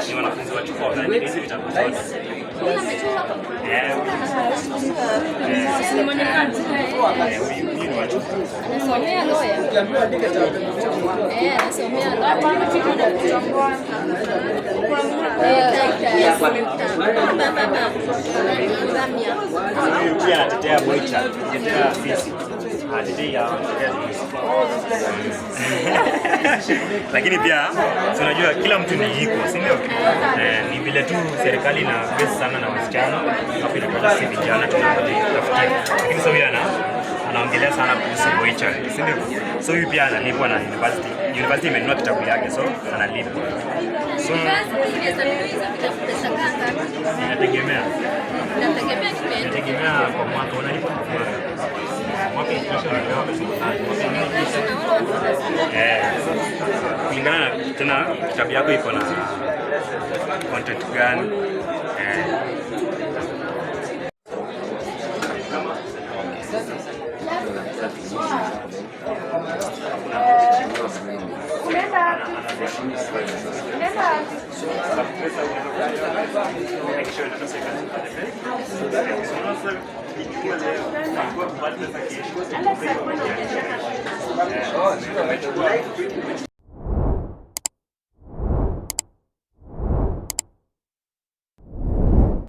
Ni wanafunzi wa chuo na hizi vitabu zote. Pia anatetea Boycha, anatetea fisi. Lakini pia tunajua kila mtu ni equal, si ndio? Ni vile tu serikali ina base sana na wasichana, hapo inakuwa si vijana tunafikia. Lakini sasa yeye anaongelea sana kuhusu Boycha, si ndio? So huyu pia analipwa na university imenunua kitabu yake, so analipwa. So inategemea kwa mwaka unalipa kwa mwaka ikisha unapewa pesa kulingana na tena kitabu yako iko na content gani.